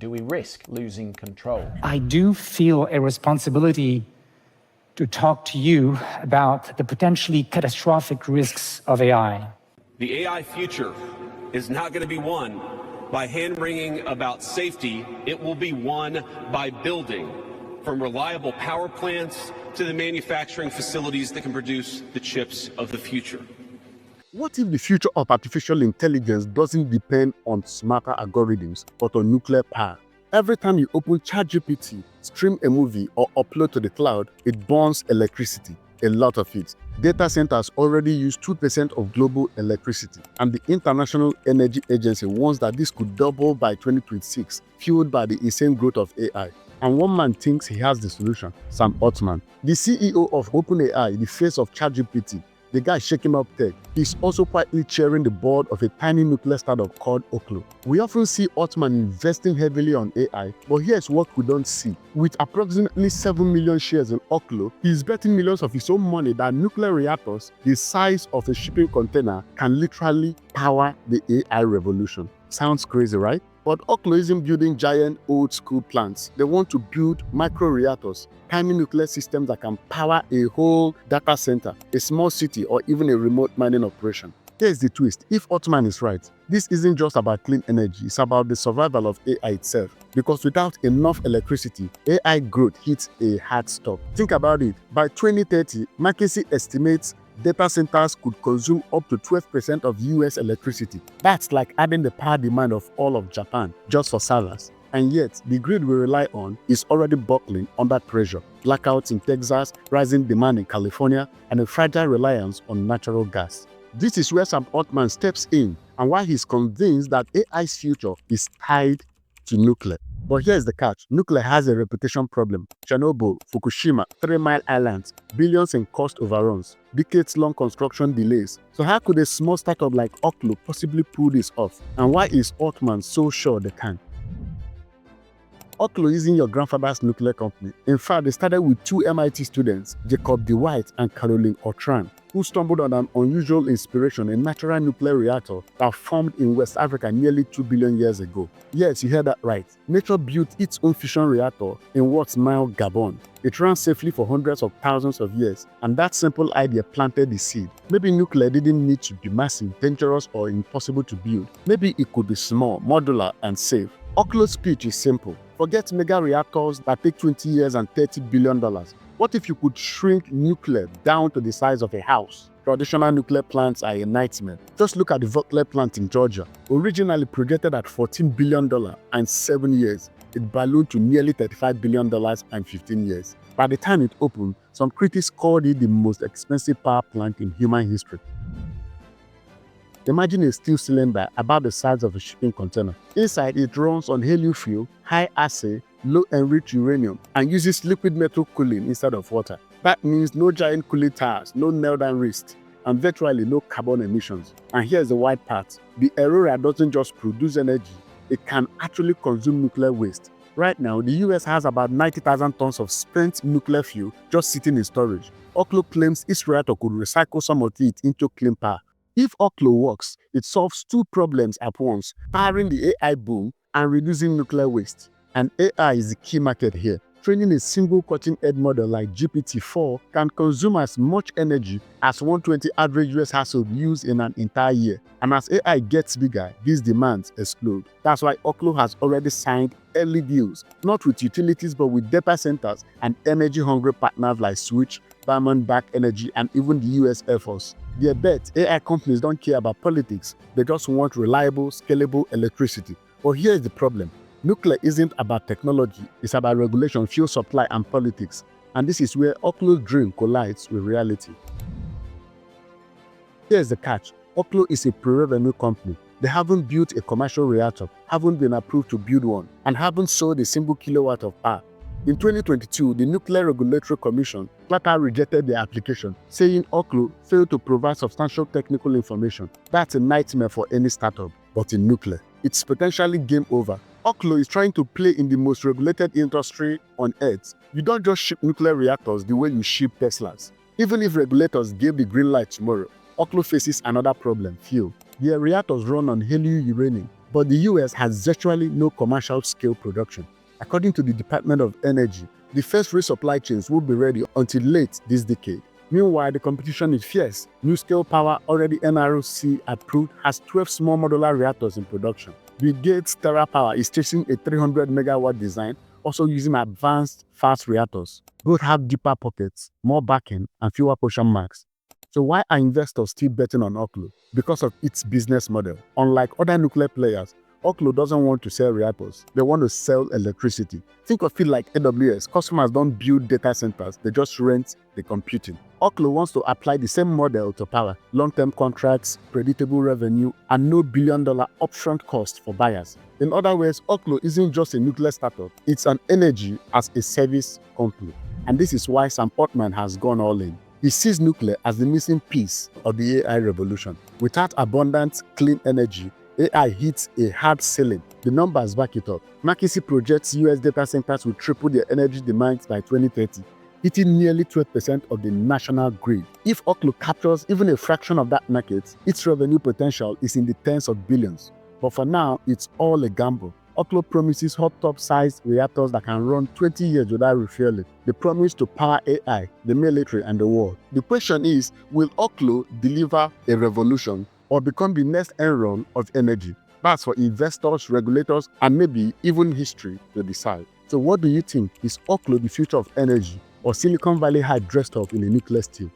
do we risk losing control? I do feel a responsibility to talk to you about the potentially catastrophic risks of AI. The AI future is not going to be won by hand-wringing about safety. It will be won by building, from reliable power plants to the manufacturing facilities that can produce the chips of the future. What if the future of artificial intelligence doesn't depend on smarter algorithms, but on nuclear power? Every time you open ChatGPT, stream a movie, or upload to the cloud, it burns electricity, a lot of it. Data centers already use 2% of global electricity, and the International Energy Agency warns that this could double by 2026, fueled by the insane growth of AI. And one man thinks he has the solution, Sam Altman, the CEO of OpenAI, the face of ChatGPT. The guy shaking up tech. He's also quietly chairing the board of a tiny nuclear startup called Oklo. We often see Altman investing heavily on AI, but here's what we don't see. With approximately 7 million shares in Oklo, he's betting millions of his own money that nuclear reactors, the size of a shipping container, can literally power the AI revolution. Sounds crazy, right? But Oklo isn't building giant old-school plants. They want to build micro-reactors, tiny nuclear systems that can power a whole data center, a small city, or even a remote mining operation. Here's the twist. If Altman is right, this isn't just about clean energy, it's about the survival of AI itself. Because without enough electricity, AI growth hits a hard stop. Think about it. By 2030, McKinsey estimates data centers could consume up to 12% of US electricity. That's like adding the power demand of all of Japan just for servers. And yet, the grid we rely on is already buckling under pressure. Blackouts in Texas, rising demand in California, and a fragile reliance on natural gas. This is where Sam Altman steps in, and why he's convinced that AI's future is tied to nuclear. But here's the catch. Nuclear has a reputation problem. Chernobyl, Fukushima, 3 Mile Islands, billions in cost overruns, decades-long construction delays. So how could a small startup like Oklo possibly pull this off? And why is Altman so sure they can? Oklo isn't your grandfather's nuclear company. In fact, they started with 2 MIT students, Jacob DeWitt and Caroline Otran, who stumbled on an unusual inspiration, a natural nuclear reactor that formed in West Africa nearly 2 billion years ago. Yes, you heard that right. Nature built its own fission reactor in what's now Gabon. It ran safely for hundreds of thousands of years, and that simple idea planted the seed. Maybe nuclear didn't need to be massive, dangerous, or impossible to build. Maybe it could be small, modular, and safe. Oklo's pitch is simple. Forget mega reactors that take 20 years and $30 billion. What if you could shrink nuclear down to the size of a house? Traditional nuclear plants are a nightmare. Just look at the Vogtle plant in Georgia. Originally projected at $14 billion and 7 years, it ballooned to nearly $35 billion and 15 years. By the time it opened, some critics called it the most expensive power plant in human history. Imagine a steel cylinder about the size of a shipping container. Inside, it runs on helium fuel, high assay, low enriched uranium, and uses liquid metal cooling instead of water. That means no giant cooling towers, no nailed-down wrist, and virtually no carbon emissions. And here's the wild part. The Aurora doesn't just produce energy, it can actually consume nuclear waste. Right now, the US has about 90,000 tons of spent nuclear fuel just sitting in storage. Oklo claims its reactor could recycle some of it into clean power. If Oklo works, it solves 2 problems at once, powering the AI boom and reducing nuclear waste. And AI is the key market here. Training a single cutting-edge model like GPT-4 can consume as much energy as 120 average US households use in an entire year. And as AI gets bigger, these demands explode. That's why Oklo has already signed early deals, not with utilities but with data centers and energy-hungry partners like Switch, Diamondback Energy, and even the US Air Force. They bet AI companies don't care about politics, they just want reliable, scalable electricity. But here's the problem. Nuclear isn't about technology, it's about regulation, fuel supply, and politics. And this is where Oklo's dream collides with reality. Here's the catch. Oklo is a pre-revenue company. They haven't built a commercial reactor, haven't been approved to build one, and haven't sold a single kilowatt of power. In 2022, the Nuclear Regulatory Commission flat out rejected their application, saying Oklo failed to provide substantial technical information. That's a nightmare for any startup. But in nuclear, it's potentially game over. Oklo is trying to play in the most regulated industry on Earth. You don't just ship nuclear reactors the way you ship Teslas. Even if regulators gave the green light tomorrow, Oklo faces another problem, fuel. Their reactors run on helium uranium, but the US has virtually no commercial scale production. According to the Department of Energy, the first resupply chains will be ready until late this decade. Meanwhile, the competition is fierce. NuScale Power, already NRC approved, has 12 small modular reactors in production. Bill Gates' TerraPower is chasing a 300 megawatt design, also using advanced fast reactors. Both have deeper pockets, more backing, and fewer question marks. So why are investors still betting on Oklo? Because of its business model. Unlike other nuclear players, Oklo doesn't want to sell reactors, they want to sell electricity. Think of it like AWS. Customers don't build data centers, they just rent the computing. Oklo wants to apply the same model to power: long-term contracts, predictable revenue, and no billion-dollar upfront cost for buyers. In other words, Oklo isn't just a nuclear startup, it's an energy as a service company. And this is why Sam Altman has gone all in. He sees nuclear as the missing piece of the AI revolution. Without abundant, clean energy, AI hits a hard ceiling. The numbers back it up. McKinsey projects US data centers will triple their energy demands by 2030, hitting nearly 12% of the national grid. If Oklo captures even a fraction of that market, its revenue potential is in the tens of billions. But for now, it's all a gamble. Oklo promises hot top-sized reactors that can run 20 years without refueling. They promise to power AI, the military, and the world. The question is, will Oklo deliver a revolution or become the next Enron of energy? That's for investors, regulators, and maybe even history to decide. So what do you think? Is Oklo the future of energy, or Silicon Valley High dressed up in a nuclear steel?